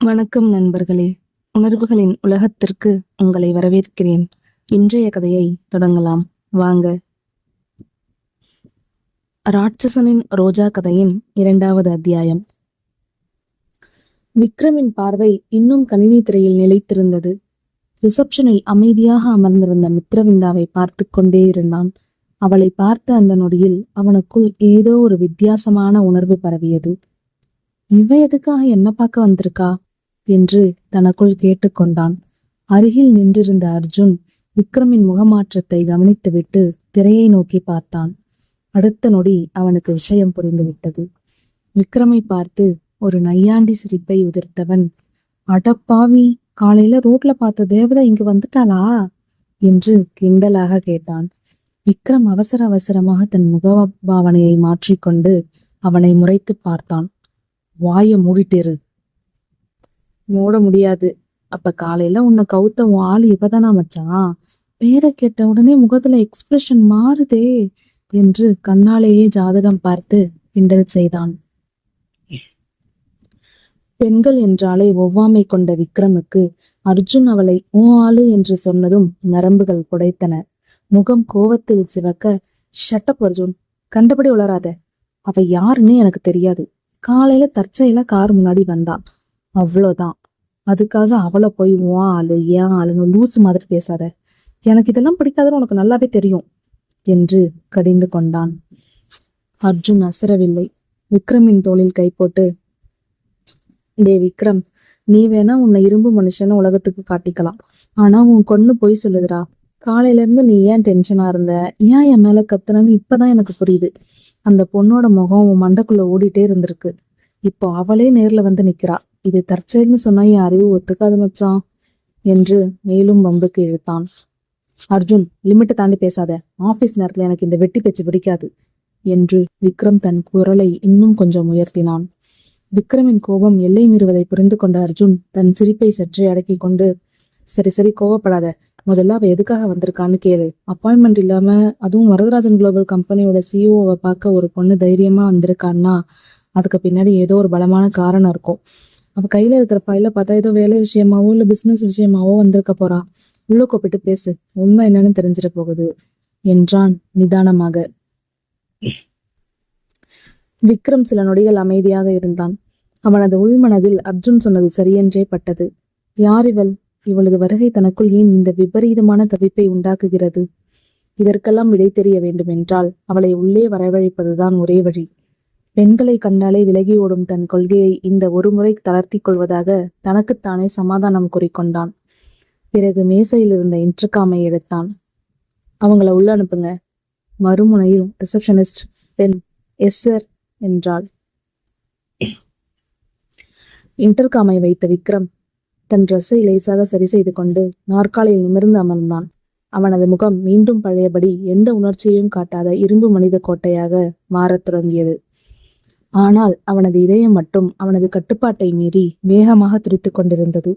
வணக்கம் நண்பர்களே. உணர்வுகளின் உலகத்திற்கு உங்களை வரவேற்கிறேன். இன்றைய கதையை தொடங்கலாம் வாங்க. ராட்சசனின் ரோஜா கதையின் 2வது அத்தியாயம். விக்ரமின் பார்வை இன்னும் கணினி திரையில் நிலைத்திருந்தது. ரிசப்ஷனில் அமைதியாக அமர்ந்திருந்த மித்ரவிந்தாவை பார்த்து கொண்டே இருந்தான். அவளை பார்த்த அந்த நொடியில் அவனுக்குள் ஏதோ ஒரு வித்தியாசமான உணர்வு பரவியது. இவ எதுக்காக என்ன பார்க்க வந்திருக்கா என்று தனக்குள் கேட்டுக்கொண்டான். அருகில் நின்றிருந்த அர்ஜுன் விக்ரமின் முகமாற்றத்தை கவனித்துவிட்டு திரையை நோக்கி பார்த்தான். அடுத்த நொடி அவனுக்கு விஷயம் புரிந்துவிட்டது. விக்ரமை பார்த்து ஒரு நையாண்டி சிரிப்பை உதிர்த்தவன், அடப்பாவி, காலையில ரோட்ல பார்த்த தேவதை இங்கு வந்துட்டாளா என்று கிண்டலாக கேட்டான். விக்ரம் அவசர அவசரமாக தன் முகபாவனையை மாற்றிக்கொண்டு அவனை முறைத்து பார்த்தான். வாய மூடிட்டேரு. மூட முடியாது. அப்ப காலையில உன்னை கவுத்த உன் ஆளு இப்பதானா மச்சான்? பேரை கேட்ட உடனே முகத்துல எக்ஸ்பிரஷன் மாறுதே என்று கண்ணாலேயே ஜாதகம் பார்த்து கிண்டல் செய்தான். பெண்கள் என்றாலே ஒவ்வாமை கொண்ட விக்ரமுக்கு அர்ஜுன் அவளை ஊ ஆளு என்று சொன்னதும் நரம்புகள் புடைத்தன. முகம் கோவத்தில் சிவக்க, ஷட்டப் அர்ஜுன், கண்டபடி உளராத. அவ யாருன்னு எனக்கு தெரியாது. காலையில தற்செயலா கார் முன்னாடி வந்தான், அவ்வளோதான். அதுக்காக அவளை போய் உன் ஆளு ஏன் ஆளுன்னு லூசு மாதிரி பேசாத. எனக்கு இதெல்லாம் பிடிக்காதுன்னு உனக்கு நல்லாவே தெரியும் என்று கடிந்து கொண்டான். அர்ஜுன் அசரவில்லை. விக்ரமின் தோளில் கை போட்டு, டே விக்ரம், நீ வேணா உன்னை இரும்பு மனுஷன்னு உலகத்துக்கு காட்டிக்கலாம். ஆனா உன் கொன்னு பொய் சொல்லுதுடா. காலையில இருந்து நீ ஏன் டென்ஷனா இருந்த, ஏன் என் மேல கத்துனன்னு இப்பதான் எனக்கு புரியுது. அந்த பொண்ணோட முகம் உன் மண்டைக்குள்ள ஓடிட்டே இருந்திருக்கு. இப்போ அவளே நேர்ல வந்து நிக்கிறா. இது தற்செயல்னு சொன்னா என் அறிவு ஒத்துக்காது மச்சான் என்று மேலும் வம்புக்கு இழுத்தான். அர்ஜுன், லிமிட்டை தாண்டி பேசாத. ஆபீஸ் நேரத்துல எனக்கு இந்த வெட்டி பேச்சு பிடிக்காது என்று விக்ரம் தன் குரலை இன்னும் கொஞ்சம் உயர்த்தினான். விக்ரமின் கோபம் எல்லை மீறுவதை புரிந்து கொண்ட அர்ஜுன் தன் சிரிப்பை சற்றே அடக்கி கொண்டு, சரி சரி, கோவப்படாத. முதல்ல அவ எதுக்காக வந்திருக்கான்னு கேளு. அப்பாயின்மெண்ட் இல்லாம, அதுவும் வரதராஜன் குளோபல் கம்பெனியோட சிஇஓவை பார்க்க ஒரு பொண்ணு தைரியமா வந்திருக்கான்னா அதுக்கு பின்னாடி ஏதோ ஒரு பலமான காரணம் இருக்கும். அவ கையில இருக்கிற ஃபைல பார்த்தா ஏதோ வேலை விஷயமாவோ இல்ல பிசினஸ் விஷயமாவோ வந்திருக்க போறா. உள்ள கூப்பிட்டு பேசு, உண்மை என்னன்னு தெரிஞ்சிட போகுது என்றான் நிதானமாக. விக்ரம் சில நொடிகள் அமைதியாக இருந்தான். அவனது உள்மனதில் அர்ஜுன் சொன்னது சரியென்றே பட்டது. யார் இவள்? இவளது வருகை தனக்குள் ஏன் இந்த விபரீதமான தவிப்பை உண்டாக்குகிறது? இதற்கெல்லாம் விடை தெரிய வேண்டும் என்றால் அவளை உள்ளே வரவழைப்பதுதான் ஒரே வழி. பெண்களை கண்டாலே விலகி ஓடும் தன் கொள்கையை இந்த ஒரு முறை தளர்த்தி கொள்வதாக தனக்குத்தானே சமாதானம் கூறிக்கொண்டான். பிறகு மேசையில் இருந்த இன்டர்காமை எடுத்தான். அவங்கள உள்ள அனுப்புங்க. மறுமுனையில் ரிசப்ஷனிஸ்ட் பெண் எஸ் சார் என்றாள். இன்டர்காமை வைத்த விக்ரம் தன் ட்ரெஸ்ஸை லேசாக சரி செய்து கொண்டு நாற்காலியில் நிமிர்ந்து அமர்ந்தான். அவனது முகம் மீண்டும் பழையபடி எந்த உணர்ச்சியையும் காட்டாத இரும்பு மனித கோட்டையாக மாறத் தொடங்கியது. ஆனால் அவனது இதயம் மட்டும் அவனது கட்டுப்பாட்டை மீறி வேகமாக துடித்து கொண்டிருந்தது.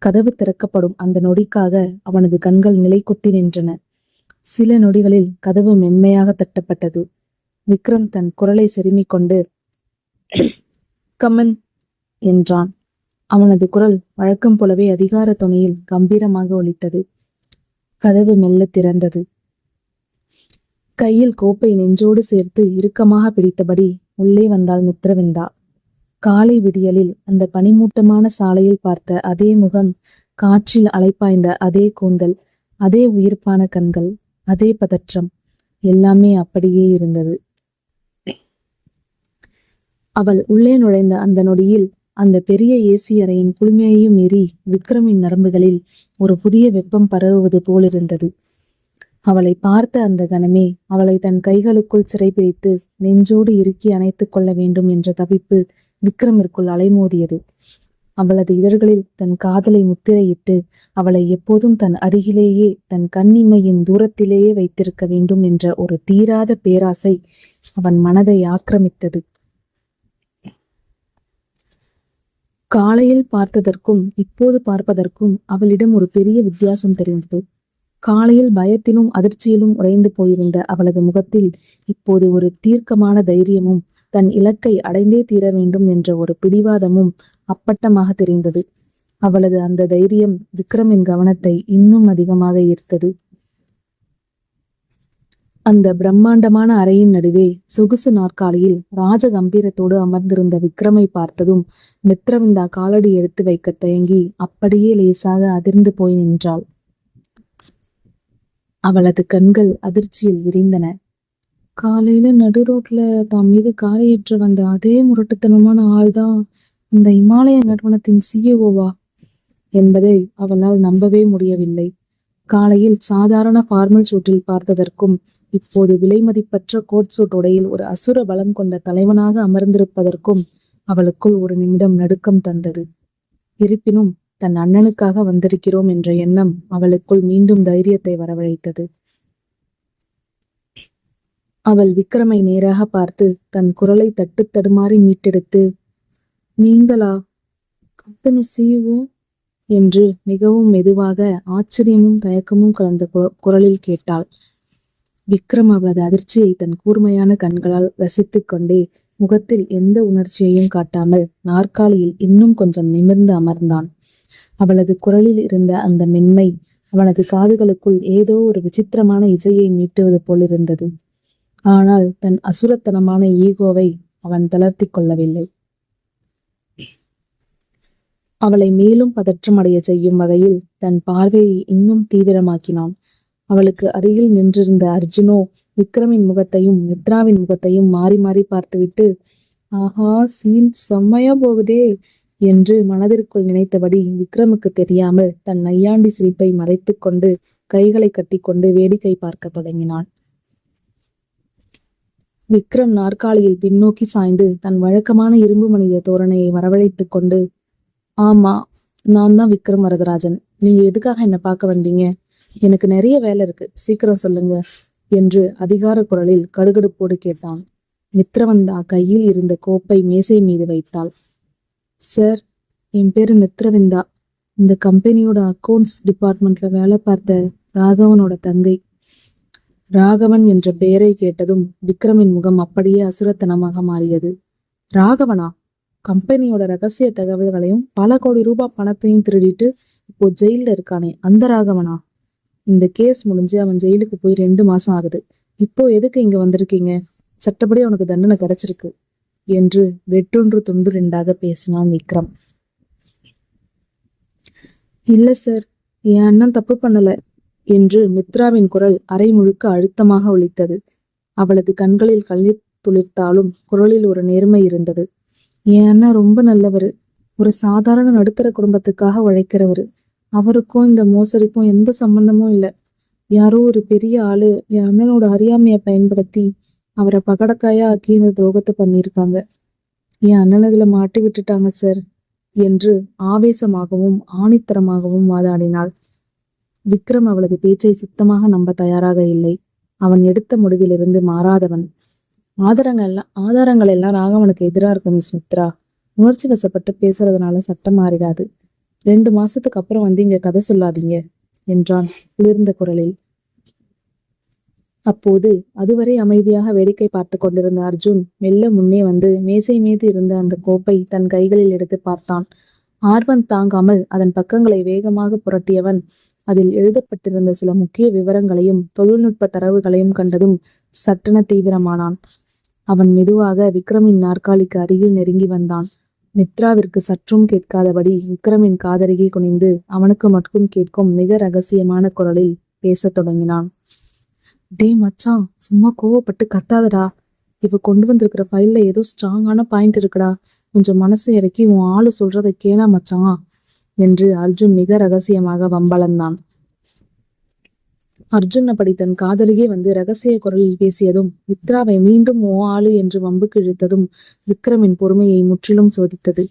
கதவு திறக்கப்படும் அந்த நொடிக்காக அவனது கண்கள் நிலை குத்தி நின்றன. சில நொடிகளில் கதவு மென்மையாக தட்டப்பட்டது. விக்ரம் தன் குரலை செருமிக் கொண்டு, கமன் என்றான். அவனது குரல் வழக்கம் போலவே அதிகார தொனியில் கம்பீரமாக ஒலித்தது. கதவு மெல்ல திறந்தது. கையில் கோப்பை நெஞ்சோடு சேர்த்து இறுக்கமாக பிடித்தபடி உள்ளே வந்தாள் மித்ரவிந்தா. காலை விடியலில் அந்த பனிமூட்டமான சாலையில் பார்த்த அதே முகம், காற்றில் அலைப்பாய்ந்த அதே கூந்தல், அதே உயிர்ப்பான கண்கள், அதே பதற்றம், எல்லாமே அப்படியே இருந்தது. அவள் உள்ளே நுழைந்த அந்த நொடியில் அந்த பெரிய ஏசி அறையின் குளுமையையும் மீறி விக்ரமின் நரம்புகளில் ஒரு புதிய வெப்பம் பரவுவது போலிருந்தது. அவளை பார்த்த அந்த கணமே அவளை தன் கைகளுக்குள் சிறைபிடித்து நெஞ்சோடு இறுக்கி அணைத்துக் கொள்ள வேண்டும் என்ற தவிப்பு விக்ரமிற்குள் அலைமோதியது. அவளது இதழ்களில் தன் காதலை முத்திரையிட்டு அவளை எப்போதும் தன் அருகிலேயே, தன் கண்ணிமையின் தூரத்திலேயே வைத்திருக்க வேண்டும் என்ற ஒரு தீராத பேராசை அவன் மனதை ஆக்கிரமித்தது. காலையில் பார்த்ததற்கும் இப்போது பார்ப்பதற்கும் அவளிடம் ஒரு பெரிய வித்தியாசம் தெரிந்தது. காலையில் பயத்திலும் அதிர்ச்சியிலும் உறைந்து போயிருந்த அவளது முகத்தில் இப்போது ஒரு தீர்க்கமான தைரியமும் தன் இலக்கை அடைந்தே தீர வேண்டும் என்ற ஒரு பிடிவாதமும் அப்பட்டமாக தெரிந்தது. அவளது அந்த தைரியம் விக்ரமின் கவனத்தை இன்னும் அதிகமாக ஈர்த்தது. அந்த பிரம்மாண்டமான அறையின் நடுவே சொகுசு நாற்காலியில் ராஜ கம்பீரத்தோடு அமர்ந்திருந்த விக்ரமை பார்த்ததும் மித்ரவிந்தா காலடி எடுத்து வைக்க தயங்கி அப்படியே லேசாக அதிர்ந்து போய் நின்றாள். அவளது கண்கள் அதிர்ச்சியில் விரிந்தன. காலையில நடு ரோட்ல தாம் மீது காரை ஏற்ற வந்த அதே முரட்டுத்தனமான ஆள்தான் இந்த இமாலய நிறுவனத்தின் சிஇஓவா என்பதை அவளால் நம்பவே முடியவில்லை. காலையில் சாதாரண ஃபார்மல் சூட்டில் பார்த்ததற்கும் இப்போது விலைமதிப்பற்ற கோட் சூட் உடையில் ஒரு அசுர பலம் கொண்ட தலைவனாக அமர்ந்திருப்பதற்கும் அவளுக்குள் ஒரு நிமிடம் நடுக்கம் தந்தது. இருப்பினும் தன் அண்ணனுக்காக வந்திருக்கிறோம் என்ற எண்ணம் அவளுக்குள் மீண்டும் தைரியத்தை வரவழைத்தது. அவள் விக்ரமை நேராக பார்த்து தன் குரலை தட்டு தடுமாறி மீட்டெடுத்து, நீங்களா கம்பெனி சிஇஓ என்று மிகவும் மெதுவாக ஆச்சரியமும் தயக்கமும் கலந்த குரலில் கேட்டாள். விக்ரம் அவளது அதிர்ச்சியை தன் கூர்மையான கண்களால் ரசித்துக் கொண்டே முகத்தில் எந்த உணர்ச்சியையும் காட்டாமல் நாற்காலியில் இன்னும் கொஞ்சம் நிமிர்ந்து அமர்ந்தான். அவளது குரலில் இருந்த அந்த மென்மை அவனது காதுகளுக்குள் ஏதோ ஒரு விசித்திரமான இசையை மீட்டுவது போலிருந்தது. ஆனால் தன் அசுரத்தனமான ஈகோவை அவன் தளர்த்தி கொள்ளவில்லை. அவளை மேலும் பதற்றமடைய செய்யும் வகையில் தன் பார்வையை இன்னும் தீவிரமாக்கினான். அவளுக்கு அருகில் நின்றிருந்த அர்ஜுனோ விக்ரமின் முகத்தையும் மித்ராவின் முகத்தையும் மாறி மாறி பார்த்துவிட்டு, ஆஹா, சீன் செம்மையா போகுதே என்று மனதிற்குள் நினைத்தபடி விக்ரமுக்கு தெரியாமல் தன் நையாண்டி சிரிப்பை மறைத்து கொண்டு கைகளை கட்டிக்கொண்டு வேடிக்கை பார்க்க தொடங்கினான். விக்ரம் நாற்காலியில் பின்னோக்கி சாய்ந்து தன் வழக்கமான இரும்பு மனித தோரணையை வரவழைத்துக் கொண்டு, ஆமா, நான் தான் விக்ரம் வரதராஜன். நீங்க எதுக்காக என்ன பார்க்க வந்தீங்க? எனக்கு நிறைய வேலை இருக்கு, சீக்கிரம் சொல்லுங்க என்று அதிகார குரலில் கடுகடுப்போடு கேட்டான். மித்ரவந்தா கையில் இருந்த கோப்பை மேசை மீது வைத்தாள். சார், என் பேரு மித்ரவிந்தா. இந்த கம்பெனியோட அக்கவுண்ட்ஸ் டிபார்ட்மெண்ட்ல வேலை பார்த்த ராகவனோட தங்கை. ராகவன் என்ற பெயரை கேட்டதும் விக்ரமின் முகம் அப்படியே அசுரத்தனமாக மாறியது. ராகவனா? கம்பெனியோட ரகசிய தகவல்களையும் பல கோடி ரூபாய் பணத்தையும் திருடிட்டு இப்போ ஜெயில இருக்கானே, அந்த ராகவனா? இந்த கேஸ் முடிஞ்சு அவன் ஜெயிலுக்கு போய் 2 மாசம் ஆகுது. இப்போ எதுக்கு இங்க வந்திருக்கீங்க? சட்டப்படி அவனுக்கு தண்டனை கிடைச்சிருக்கு என்று வெட்டொன்று துண்டு 2ஆக பேசினான் விக்ரம். இல்ல சார், என் அண்ணன் தப்பு பண்ணல என்று மித்ராவின் குரல் அரை முழுக்க அழுத்தமாக ஒலித்தது. அவளது கண்களில் கண்ணீர் துளிர்த்தாலும் குரலில் ஒரு நேர்மை இருந்தது. என் அண்ணன் ரொம்ப நல்லவரு. ஒரு சாதாரண நடுத்தர குடும்பத்துக்காக உழைக்கிறவரு. அவருக்கும் இந்த மோசடிக்கும் எந்த சம்பந்தமும் இல்லை. யாரோ ஒரு பெரிய ஆளு என் அண்ணனோட அறியாமையை பயன்படுத்தி அவரை பகடக்காயா ஆக்கி இந்த துரோகத்தை பண்ணியிருக்காங்க. என் அண்ணன் இதுல மாட்டி விட்டுட்டாங்க சார் என்று ஆவேசமாகவும் ஆணித்தரமாகவும் வாதாடினாள். விக்ரம் அவளது பேச்சை சுத்தமாக நம்ப தயாராக இல்லை. அவன் எடுத்த முடிவிலிருந்து மாறாதவன். ஆதாரங்கள் எல்லாம் ராகவனுக்கு எதிராக இருக்கு மிஸ் மித்ரா. உணர்ச்சி வசப்பட்டு பேசுறதுனால சட்டம் மாறிடாது. 2 மாசத்துக்கு அப்புறம் வந்து இங்க கதை சொல்லாதீங்க என்றான் குளிர்ந்த குரலில். அப்போது அதுவரை அமைதியாக வேடிக்கை பார்த்து கொண்டிருந்த அர்ஜுன் மெல்ல முன்னே வந்து மேசை மீது இருந்த அந்த கோப்பை தன் கைகளில் எடுத்து பார்த்தான். ஆர்வம் தாங்காமல் அதன் பக்கங்களை வேகமாக புரட்டியவன் அதில் எழுதப்பட்டிருந்த சில முக்கிய விவரங்களையும் தொழில்நுட்ப தரவுகளையும் கண்டதும் சட்டென தீவிரமானான். அவன் மெதுவாக விக்ரமின் நாற்காலிக்கு அருகில் நெருங்கி வந்தான். மித்ராவிற்கு சற்றும் கேட்காதபடி விக்ரமின் காதருகே குனிந்து அவனுக்கு மட்டும் கேட்கும் மிக ரகசியமான குரலில் பேசத் தொடங்கினான். டே மச்சான், சும்மா கோவப்பட்டு கத்தாதடா. இவ கொண்டு வந்திருக்கிற ஃபைல்ல ஏதோ ஸ்ட்ராங்கான பாயிண்ட் இருக்குடா. கொஞ்சம் மனசை இறக்கி உன் ஆளு சொல்றதை கேளா மச்சான் என்று அர்ஜுன் மிக ரகசியமாக வம்பளந்தான். அர்ஜுன் அப்படி தன் காதலியே வந்து ரகசிய குரலில் பேசியதும் மித்ராவை மீண்டும் ஓ ஆளு என்று வம்புக்கு இழுத்ததும் விக்ரமின் பொறுமையை முற்றிலும் சோதித்தது.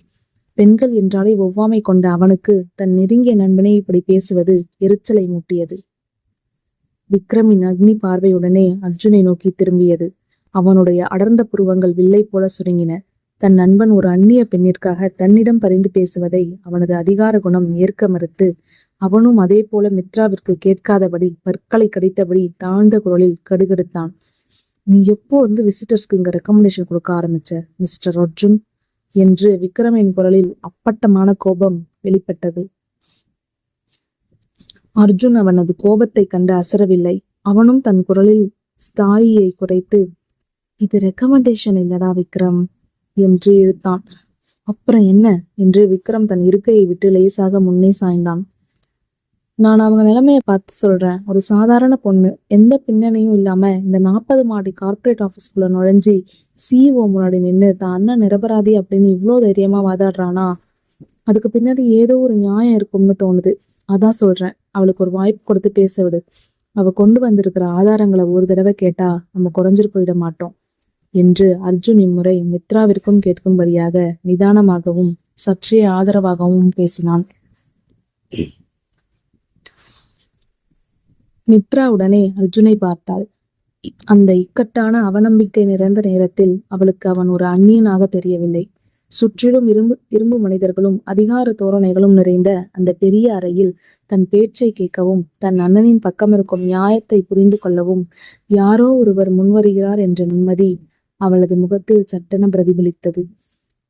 பெண்கள் என்றாலே ஒவ்வாமை கொண்ட அவனுக்கு தன் நெருங்கிய நண்பனை இப்படி பேசுவது எரிச்சலை மூட்டியது. விக்ரமின் அக்னி பார்வையுடனே அர்ஜுனை நோக்கி திரும்பியது. அவனுடைய அடர்ந்த புருவங்கள் வில்லை போல சுருங்கின. தன் நண்பன் ஒரு அந்நிய பெண்ணிற்காக தன்னிடம் பரிந்து பேசுவதை அவனது அதிகார குணம் ஏற்க மறுத்து அவனும் அதே போல மித்ராவிற்கு கேட்காதபடி பற்களை கடித்தபடி தாழ்ந்த குரலில் கடுகெடுத்தான். நீ எப்போ வந்து விசிட்டர்ஸ்க்கு இங்க ரெக்கமெண்டேஷன் கொடுக்க ஆரம்பிச்ச மிஸ்டர் அர்ஜுன்? என்று விக்ரமின் குரலில் அப்பட்டமான கோபம் வெளிப்பட்டது. அர்ஜுன் அவனது கோபத்தை கண்டு அசரவில்லை. அவனும் தன் குரலில் ஸ்தாயியை குறைத்து, இது ரெக்கமெண்டேஷன் இல்லடா விக்ரம் என்று இழுத்தான். அப்புறம் என்ன என்று விக்ரம் தன் இருக்கையை விட்டு லேசாக முன்னே சாய்ந்தான். நான் அவங்க நிலைமையை பார்த்து சொல்றேன். ஒரு சாதாரண பொண்ணு, எந்த பின்னணியும் இல்லாம இந்த 40 மாடி கார்ப்பரேட் ஆஃபீஸ்குள்ள நுழைஞ்சி சிஇஓ முன்னாடி நின்று தான் அண்ணன் நிரபராதி அப்படின்னு இவ்வளோ தைரியமா வாதாடுறானா, அதுக்கு பின்னாடி ஏதோ ஒரு நியாயம் இருக்கும்னு தோணுது. அதான் சொல்றேன், அவளுக்கு ஒரு வாய்ப்பு கொடுத்து பேச விடு. அவ கொண்டு வந்திருக்கிற ஆதாரங்களை ஒரு தடவை கேட்டா நம்ம குறைஞ்சிட்டு போயிட மாட்டோம் என்று அர்ஜுன் இம்முறை மித்ராவிற்கும் கேட்கும்படியாக நிதானமாகவும் சற்றே ஆதரவாகவும் பேசினான். மித்ரா உடனே அர்ஜுனை பார்த்தாள். அந்த இக்கட்டான அவநம்பிக்கை நிறைந்த நேரத்தில் அவளுக்கு அவன் ஒரு அந்நியனாக தெரியவில்லை. சுற்றிலும் இரும்பு இரும்பு மனிதர்களும் அதிகார தோரணைகளும் நிறைந்த அந்த பெரிய அறையில் தன் பேச்சை கேட்கவும் தன் அண்ணனின் பக்கம் இருக்கும் நியாயத்தை புரிந்து கொள்ளவும் யாரோ ஒருவர் முன்வருகிறார் என்ற நிம்மதி அவளது முகத்தில் சட்டென பிரதிபலித்தது.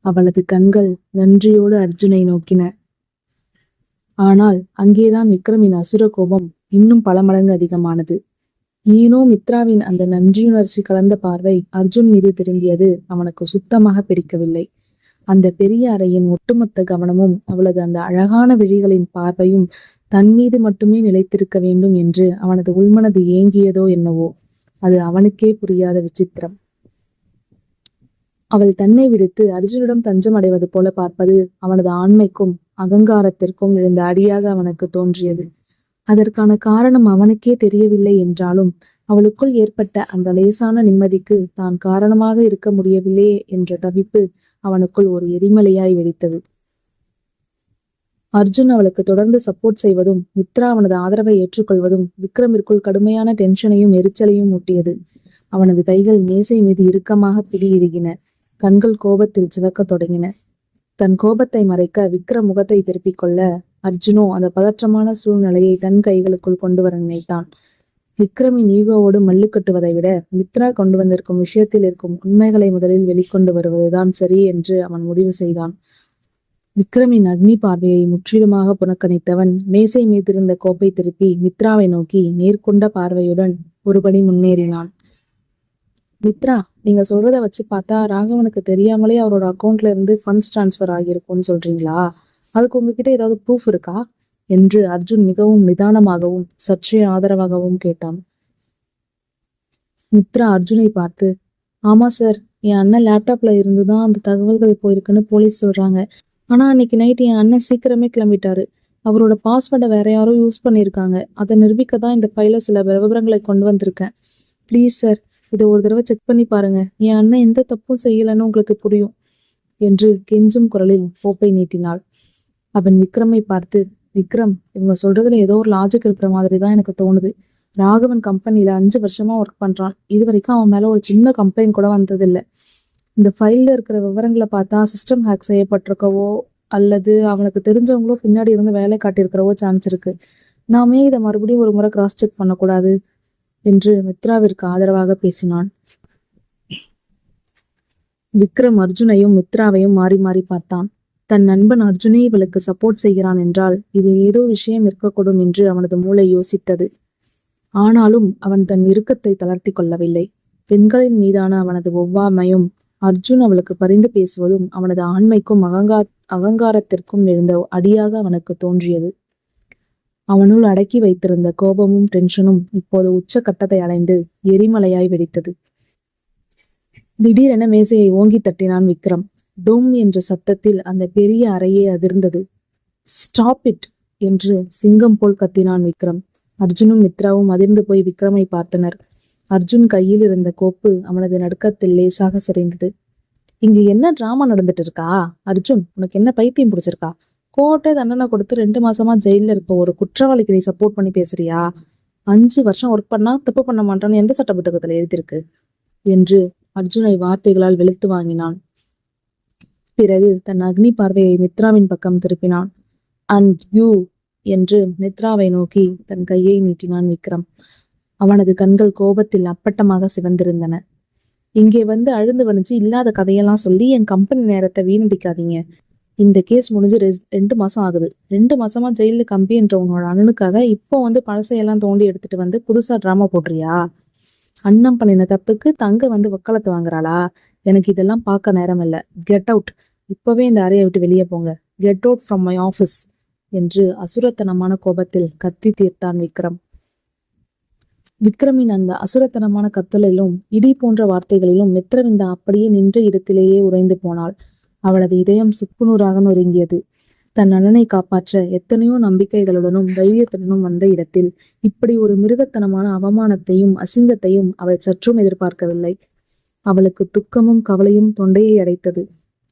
அவளது கண்கள் நன்றியோடு அர்ஜுனை நோக்கின. ஆனால் அங்கேதான் விக்ரமின் அசுர கோபம் இன்னும் பல மடங்கு அதிகமானது. ஏனோ மித்ராவின் அந்த நன்றியுணர்ச்சி கலந்த பார்வை அர்ஜுன் மீது திரும்பியது அவனுக்கு சுத்தமாக பிடிக்கவில்லை. அந்த பெரிய அறையின் ஒட்டுமொத்த கவனமும் அவளது அந்த அழகான விழிகளின் பார்வையும் தன் மீது மட்டுமே நிலைத்திருக்க வேண்டும் என்று அவனது உள்மனது ஏங்கியதோ என்னவோ. அது அவனுக்கே புரியாத விசித்திரம். அவள் தன்னை விடுத்து அர்ஜுனிடம் தஞ்சம் அடைவது போல பார்ப்பது அவனது ஆண்மைக்கும் அகங்காரத்திற்கும் விழுந்த அடியாக அவனுக்கு தோன்றியது. அதற்கான காரணம் அவனுக்கே தெரியவில்லை என்றாலும் அவளுக்குள் ஏற்பட்ட அந்த லேசான நிம்மதிக்கு தான் காரணமாக இருக்க முடியவில்லையே என்ற தவிப்பு அவனுக்குள் ஒரு எரிமலையாய் வெடித்தது. அர்ஜுன் அவளுக்கு தொடர்ந்து சப்போர்ட் செய்வதும் மித்ரா அவனது ஆதரவை ஏற்றுக்கொள்வதும் விக்ரமிற்குள் கடுமையான டென்ஷனையும் எரிச்சலையும் ஊட்டியது. அவனது கைகள் மேசை மீது இறுக்கமாக பிடியிறுகின. கண்கள் கோபத்தில் சிவக்கத் தொடங்கின. தன் கோபத்தை மறைக்க விக்ரம் முகத்தை திருப்பிக் கொள்ள அர்ஜுனோ அந்த பதற்றமான சூழ்நிலையை தன் கைகளுக்குள் கொண்டு வர நினைத்தான். விக்ரமின் ஈகோவோடு மல்லு கட்டுவதை விட மித்ரா கொண்டு வந்திருக்கும் விஷயத்தில் இருக்கும் உண்மைகளை முதலில் வெளிக்கொண்டு வருவதுதான் சரி என்று அவன் முடிவு செய்தான். விக்ரமின் அக்னி பார்வையை முற்றிலுமாக புறக்கணித்தவன் மேசை மீதிருந்த கோப்பை திருப்பி மித்ராவை நோக்கி நேர்கொண்ட பார்வையுடன் ஒருபடி முன்னேறினான். மித்ரா, நீங்க சொல்றத வச்சு பார்த்தா ராகவனுக்கு தெரியாமலே அவரோட அக்கௌண்ட்ல இருந்து ஃபண்ட்ஸ் டிரான்ஸ்ஃபர் ஆகியிருக்கும்னு சொல்றீங்களா? அதுக்கு உங்ககிட்ட ஏதாவது ப்ரூஃப் இருக்கா என்று அர்ஜுன் மிகவும் நிதானமாகவும் சற்றே ஆதரவாகவும் கேட்டான். மித்ரா அர்ஜுனை பார்த்து, ஆமா சார், என் அண்ணன் லேப்டாப்ல இருந்துதான் அந்த தகவல்கள் போயிருக்குன்னு போலீஸ் சொல்றாங்க. ஆனா அன்னைக்கு நைட் என் அண்ணன் சீக்கிரமே கிளம்பிட்டாரு. அவரோட பாஸ்வேர்டை வேற யாரோ யூஸ் பண்ணியிருக்காங்க. அதை நிரூபிக்க தான் இந்த ஃபைல சில விவரங்களை கொண்டு வந்திருக்கேன். ப்ளீஸ் சார், இதை ஒரு தடவை செக் பண்ணி பாருங்க. என் அண்ணன் எந்த தப்பும் செய்யலன்னு உங்களுக்கு புரியும் என்று கெஞ்சும் குரலில் கோப்பை நீட்டினாள். அவன் விக்ரமை பார்த்து, விக்ரம், இவங்க சொல்றதுல ஏதோ ஒரு லாஜிக் இருக்கிற மாதிரி தான் எனக்கு தோணுது. ராகவன் கம்பெனில 5 வருஷமா ஒர்க் பண்றான். இது வரைக்கும் அவன் மேல ஒரு சின்ன கம்ப்ளைண்ட் கூட வந்ததில்லை. இந்த ஃபைல்ல இருக்கிற விவரங்களை பார்த்தா சிஸ்டம் ஹேக் செய்யப்பட்டிருக்கவோ அல்லது அவனுக்கு தெரிஞ்சவங்களோ பின்னாடி இருந்து வேலை காட்டியிருக்கிறவோ சான்ஸ் இருக்கு. நாமே இதை மறுபடியும் ஒரு முறை கிராஸ் செக் பண்ணக்கூடாது என்று மித்ராவிற்கு ஆதரவாக பேசினான். விக்ரம் அர்ஜுனையும் மித்ராவையும் மாறி மாறி பார்த்தான். தன் நண்பன் அர்ஜுனே இவளுக்கு சப்போர்ட் செய்கிறான் என்றால் இது ஏதோ விஷயம் இருக்கக்கூடும் என்று அவனது மூளை யோசித்தது. ஆனாலும் அவன் தன் இறுக்கத்தை தளர்த்தி கொள்ளவில்லை. பெண்களின் மீதான அவனது ஒவ்வாமையும் அர்ஜுன் அவளுக்கு பரிந்து பேசுவதும் அவனது ஆண்மைக்கும் அகங்காரத்திற்கும் எழுந்த அடியாக அவனுக்கு தோன்றியது. அவனுள் அடக்கி வைத்திருந்த கோபமும் டென்ஷனும் இப்போது உச்ச கட்டத்தை அடைந்து எரிமலையாய் வெடித்தது. திடீரென மேசையை ஓங்கி தட்டினான் விக்ரம். டோம் என்ற சத்தத்தில் அந்த பெரிய அறையே அதிர்ந்தது. ஸ்டாப் இட் என்று சிங்கம் போல் கத்தினான் விக்ரம். அர்ஜுனும் மித்ராவும் அதிர்ந்து போய் விக்ரமை பார்த்தனர். அர்ஜுன் கையில் இருந்த கோப்பு அவனது நடுக்கத்தில் லேசாக சிறைந்தது. இங்கு என்ன டிராமா நடந்துட்டு இருக்கா? அர்ஜுன், உனக்கு என்ன பைத்தியம் பிடிச்சிருக்கா? கோர்ட்டே தண்டனை கொடுத்து 2 மாசமா ஜெயில இருக்க ஒரு குற்றவாளிக்கு நீ சப்போர்ட் பண்ணி பேசுறியா? 5 வருஷம் ஒர்க் பண்ணா தப்பு பண்ண மாட்டான்னு எந்த சட்ட புத்தகத்துல எழுதியிருக்கு என்று அர்ஜுனை வார்த்தைகளால் வெளுத்து வாங்கினான். பிறகு தன் அக்னி பார்வையை மித்ராவின் பக்கம் திருப்பினான். அண்ட் யூ என்று மித்ராவை நோக்கி தன் கையை நீட்டினான் விக்ரம். அவனது கண்கள் கோபத்தில் அப்பட்டமாக சிவந்திருந்தன. இங்கே வந்து அழுந்து வணிஞ்சு இல்லாத கதையெல்லாம் சொல்லி என் கம்பெனி நேரத்தை வீணடிக்காதீங்க. இந்த கேஸ் முடிஞ்சு 2 மாசம் ஆகுது. 2 மாசமா ஜெயில கம்பி என்ற உன்னோட அண்ணனுக்காக இப்போ வந்து பழசையெல்லாம் தோண்டி எடுத்துட்டு வந்து புதுசா டிராமா போடுறியா? அண்ணன் பண்ணின தப்புக்கு தங்க வந்து வக்காலத்து வாங்குறாளா? எனக்கு இதெல்லாம் பார்க்க நேரம் இல்ல. Get out. இப்பவே இந்த அறையை விட்டு வெளியே போங்க. Get out from my office என்று அசுரத்தனமான கோபத்தில் கத்தி தீர்த்தான் விக்ரம். விக்ரமின் அந்த அசுரத்தனமான கத்தலிலும் இடி போன்ற வார்த்தைகளிலும் மித்ரவிந்தா அப்படியே நின்ற இடத்திலேயே உறைந்து போனாள். அவளது இதயம் சுக்குநூறாக நொறுங்கியது. தன் அண்ணனை காப்பாற்ற எத்தனையோ நம்பிக்கைகளுடனும் தைரியத்துடனும் வந்த இடத்தில் இப்படி ஒரு மிருகத்தனமான அவமானத்தையும் அசிங்கத்தையும் அவள் சற்றும் எதிர்பார்க்கவில்லை. அவளுக்கு துக்கமும் கவலையும் தொண்டையை அடைத்தது.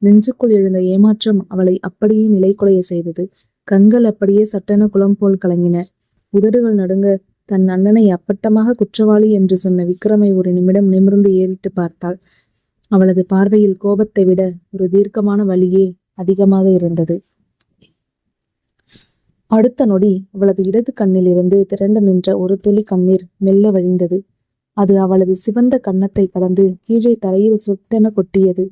நெஞ்சுக்குள் எழுந்த ஏமாற்றம் அவளை அப்படியே நிலைகுலைய செய்தது. கண்கள் அப்படியே சட்டென குளம் போல் கலங்கின. உதடுகள் நடுங்க தன் அண்ணனை அப்பட்டமாக குற்றவாளி என்று சொன்ன விக்ரமை ஒரு நிமிடம் நிமிர்ந்து ஏறிட்டு பார்த்தாள். அவளது பார்வையில் கோபத்தை விட ஒரு தீர்க்கமான வலியே அதிகமாக இருந்தது. அடுத்த நொடி அவளது இடது கண்ணில் இருந்து திரண்டு நின்ற ஒரு துளி கண்ணீர் மெல்ல வழிந்தது. அது அவளது சிவந்த கன்னத்தை கடந்து கீழே தரையில் சொட்டென கொட்டியது.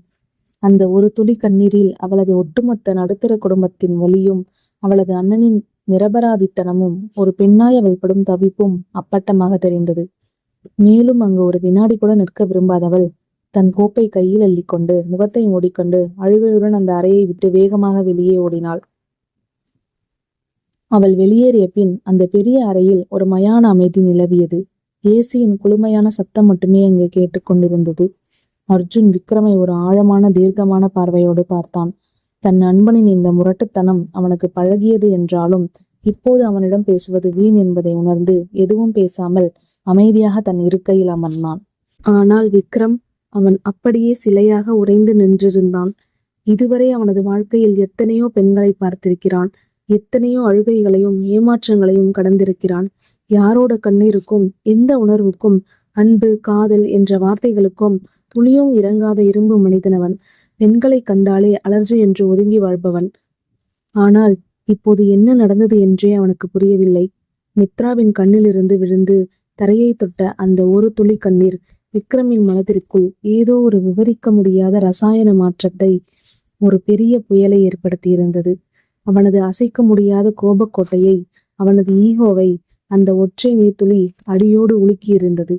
அந்த ஒரு துளி கண்ணீரில் அவளது ஒட்டுமொத்த நடுத்தர குடும்பத்தின் வலியும் அவளது அண்ணனின் நிரபராதித்தனமும் ஒரு பெண்ணாய் அவள் படும் தவிப்பும் அப்பட்டமாக தெரிந்தது. மேலும் அங்கு ஒரு வினாடி கூட நிற்க விரும்பாதவள் தன் கோப்பை கையில் அள்ளிக்கொண்டு முகத்தை மூடிக்கொண்டு அழுகையுடன் அந்த அறையை விட்டு வேகமாக வெளியே ஓடினாள். அவள் வெளியேறிய பின் அந்த பெரிய அறையில் ஒரு மயான அமைதி நிலவியது. ஏசியின் குளுமையான சத்தம் மட்டுமே அங்கே கேட்டுக்கொண்டிருந்தது. அர்ஜுன் விக்ரமை ஒரு ஆழமான தீர்க்கமான பார்வையோடு பார்த்தான். தன் நண்பனின் இந்த முரட்டுத்தனம் அவனுக்கு பழகியது என்றாலும் இப்போது அவனிடம் பேசுவது வீண் என்பதை உணர்ந்து எதுவும் பேசாமல் அமைதியாக தன் இருக்கையில் அமர்ந்தான். ஆனால் விக்ரம் அவன் அப்படியே சிலையாக உறைந்து நின்றிருந்தான். இதுவரை அவனது வாழ்க்கையில் எத்தனையோ பெண்களை பார்த்திருக்கிறான். எத்தனையோ அழுகைகளையும் ஏமாற்றங்களையும் கடந்திருக்கிறான். யாரோட கண்ணீருக்கும் எந்த உணர்வுக்கும் அன்பு காதல் என்ற வார்த்தைகளுக்கும் துளியும் இறங்காத இரும்பு மனிதனவன். பெண்களை கண்டாலே அலர்ஜி என்று ஒதுங்கி வாழ்பவன். ஆனால் இப்போது என்ன நடந்தது என்றே அவனுக்கு புரியவில்லை. மித்ராவின் கண்ணிலிருந்து விழுந்து தரையை தொட்ட அந்த ஒரு துளி கண்ணீர் விக்ரமின் மனதிற்குள் ஏதோ ஒரு விவரிக்க முடியாத ரசாயன மாற்றத்தை, ஒரு பெரிய புயலை ஏற்படுத்தியிருந்தது. அவனது அசைக்க முடியாத கோபக்கோட்டையை, அவனது ஈகோவை அந்த ஒற்றை நீர்த்துளி அடியோடு உலுக்கியிருந்தது.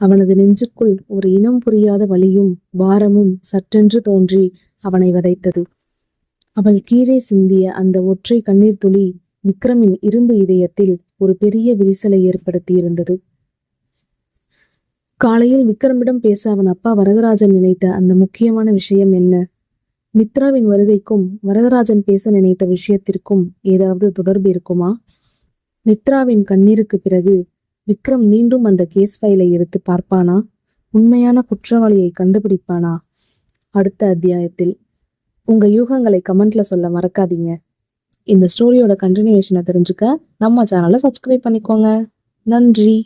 அவனது நெஞ்சுக்குள் ஒரு இனம் புரியாத வலியும் பாரமும் சற்றென்று தோன்றி அவனை வதைத்தது. அவள் கீழே சிந்திய அந்த ஒற்றை கண்ணீர் துளி விக்ரமின் இரும்பு இதயத்தில் ஒரு பெரிய விரிசலை ஏற்படுத்தியிருந்தது. காலையில் விக்ரமிடம் பேச அவன் அப்பா வரதராஜன் நினைத்த அந்த முக்கியமான விஷயம் என்ன? மித்ராவின் வருகைக்கும் வரதராஜன் பேச நினைத்த விஷயத்திற்கும் ஏதாவது தொடர்பு இருக்குமா? மித்ராவின் கண்ணீருக்கு பிறகு விக்ரம் மீண்டும் அந்த கேஸ் ஃபைலை எடுத்து பார்ப்பானா? உண்மையான குற்றவாளியை கண்டுபிடிப்பானா? அடுத்த அத்தியாயத்தில். உங்க யூகங்களை கமெண்ட்ல சொல்ல மறக்காதீங்க. இந்த ஸ்டோரியோட கண்டினியூஷனை தெரிஞ்சுக்க நம்ம சேனலை சப்ஸ்கிரைப் பண்ணிக்கோங்க. நன்றி.